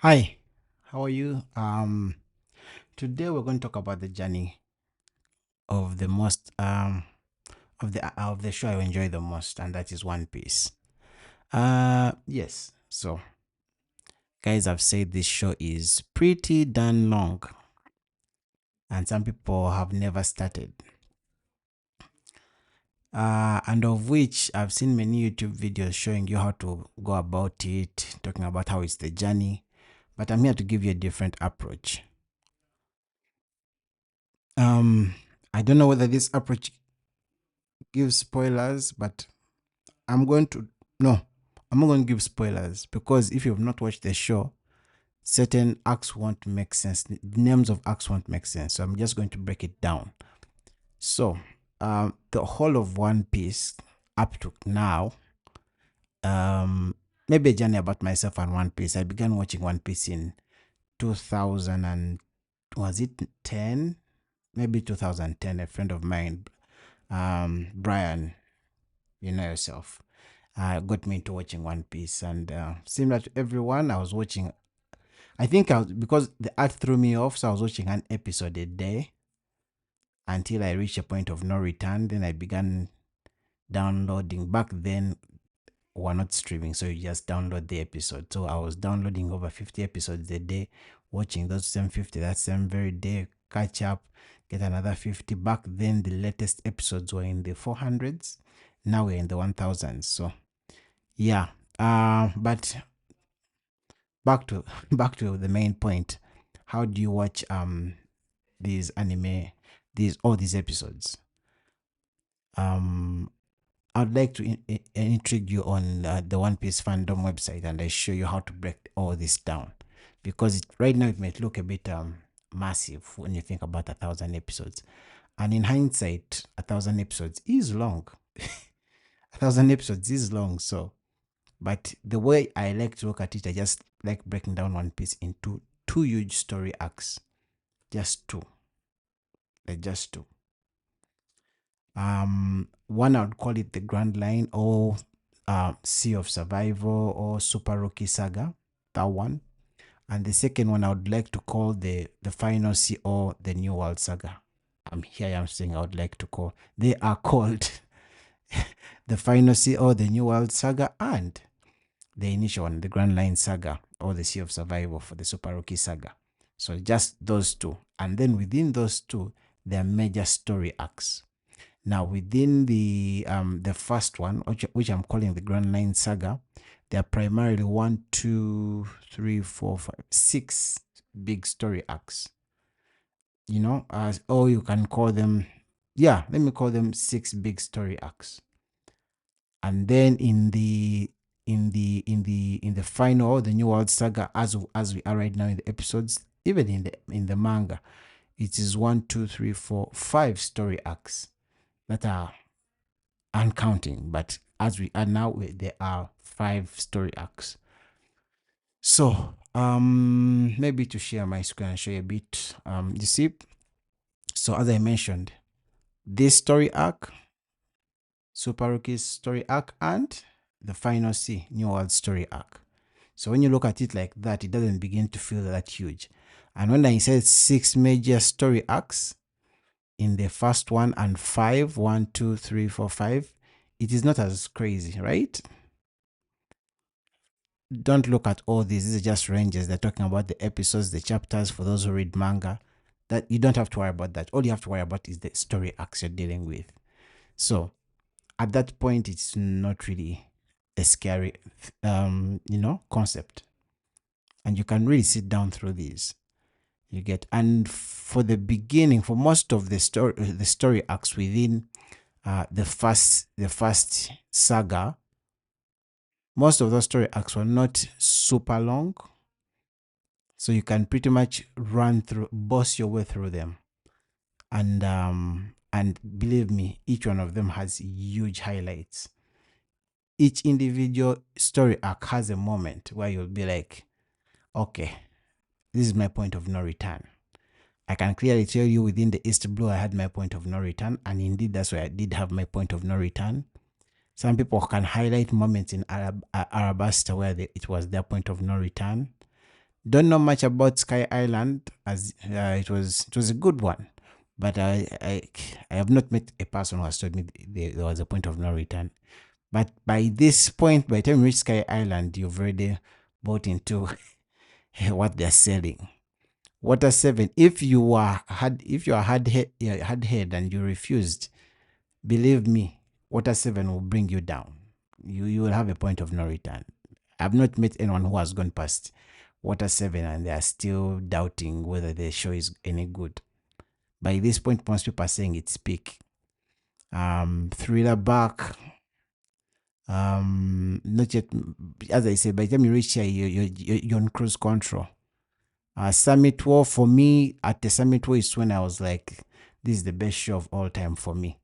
Hi, how are you? Today we're going to talk about the journey of the most of the show I enjoy the most, and that is One Piece. Yes. So, guys, I've said this show is pretty darn long, and some people have never started. And of which I've seen many YouTube videos showing you how to go about it, talking about how it's the journey. But I'm here to give you a different approach. Um, I don't know whether this approach gives spoilers, but I'm going to no, I'm not going to give spoilers because if you've not watched the show, certain acts won't make sense. The names of acts won't make sense. So I'm just going to break it down. So, the whole of One Piece up to now, maybe a journey about myself and One Piece. I began watching One Piece in 2000 and was it 10? Maybe 2010. A friend of mine, Brian, you know yourself, got me into watching One Piece, and similar to everyone, I was watching. I think I was because the art threw me off, so I was watching an episode a day until I reached a point of no return. Then I began downloading. Back then, we're not streaming, so you just download the episode. So I was downloading over 50 episodes a day, watching those same 50 that same very day, catch up, get another 50. Back then, the latest episodes were in the 400s. Now we're in the 1000s. So yeah, but back to back to the main point. How do you watch these anime, these all these episodes? um I'd like to intrigue you on the One Piece fandom website, and I show you how to break all this down, because right now it might look a bit massive when you think about 1,000 episodes, and in hindsight 1,000 episodes is long. 1,000 episodes is long. So but the way I like to look at it, I just like breaking down One Piece into two huge story arcs. Just two. Like just two. One I would call it the Grand Line, or Sea of Survival, or Super Rookie Saga. That one. And the second one I would like to call the Final Sea, or the New World Saga. I'm saying I would like to call. They are called the Final Sea, or the New World Saga, and the initial one, the Grand Line Saga, or the Sea of Survival for the Super Rookie Saga. So just those two. And then within those two, there are major story arcs. Now within the first one, which I'm calling the Grand Line Saga, there are primarily 1, 2, 3, 4, 5, 6 big story arcs. You know, or you can call them, yeah, let me call them 6 big story arcs. And then in the final, the New World Saga, as we are right now in the episodes, even in the manga, it is 1, 2, 3, 4, 5 story arcs that are uncounting, but as we are now, there are 5 story arcs. So maybe to share my screen and show you a bit. You see, so as I mentioned, this story arc, Super Rookie's story arc, and the Final C, New World story arc. So when you look at it like that, it doesn't begin to feel that huge. And when I said 6 major story arcs in the first one, and 5, 1, 2, 3, 4, 5, it is not as crazy, right? Don't look at all these are just ranges. They're talking about the episodes, the chapters for those who read manga. That you don't have to worry about that. All you have to worry about is the story arcs you're dealing with. So at that point, it's not really a scary concept, and you can really sit down through these. You get, and for the beginning, for most of the story arcs within the first saga, most of those story arcs were not super long, so you can pretty much boss your way through them. And believe me, each one of them has huge highlights. Each individual story arc has a moment where you'll be like, okay, this is my point of no return. I can clearly tell you within the East Blue, I had my point of no return, and indeed that's where I did have my point of no return. Some people can highlight moments in Arabasta where it was their point of no return. Don't know much about Sky Island, as it was a good one, but I have not met a person who has told me there was a point of no return. But by this point, by the time you reach Sky Island, you've already bought into what they're selling. Water 7. If you are hard head and you refused, believe me, Water 7 will bring you down. You will have a point of no return. I've not met anyone who has gone past Water 7 and they are still doubting whether the show is any good. By this point, most people are saying it's peak. Thriller Bark. Not yet. As I said, by the time you reach here, you're on cruise control. Summit War, for me, at the Summit War is when I was like, this is the best show of all time for me.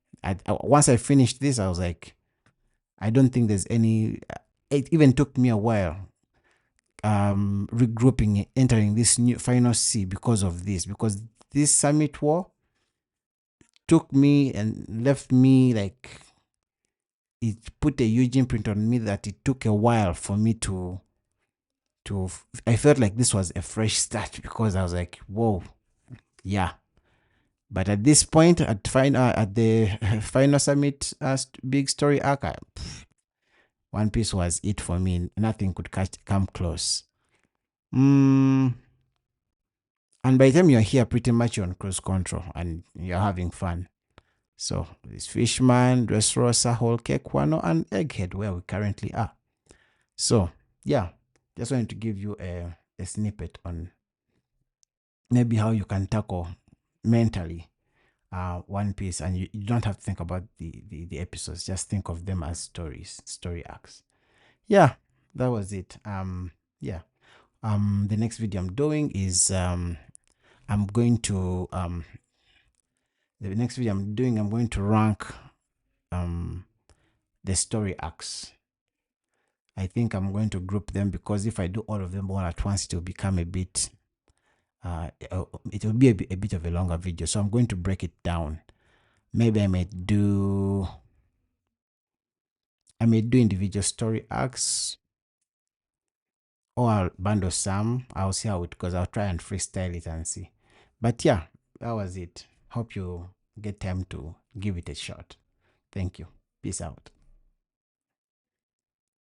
Once I finished this, I was like, I don't think there's any. It even took me a while regrouping, entering this new final C because of this. Because this Summit War took me and left me like, it put a huge imprint on me that it took a while for me to I felt like this was a fresh start, because I was like, whoa, yeah. But at this point, at the final Summit big story arc, One Piece was it for me. Nothing could come close. And by the time you're here, pretty much you're on cruise control and you're having fun. So it's Fishman, Dressrosa, Whole Cake, Wano, and Egghead, where we currently are. So yeah, just wanted to give you a snippet on maybe how you can tackle mentally One Piece, and you don't have to think about the episodes. Just think of them as story arcs. Yeah, that was it. Yeah. The next video I'm doing is I'm going to rank the story arcs. I think I'm going to group them, because if I do all of them all at once, it will become a bit it will be a bit of a longer video. So I'm going to break it down. Maybe I may do individual story arcs, or I'll bundle some. I'll see how it goes. I'll try and freestyle it and see. But yeah, that was it. Hope you get time to give it a shot. Thank you. Peace out.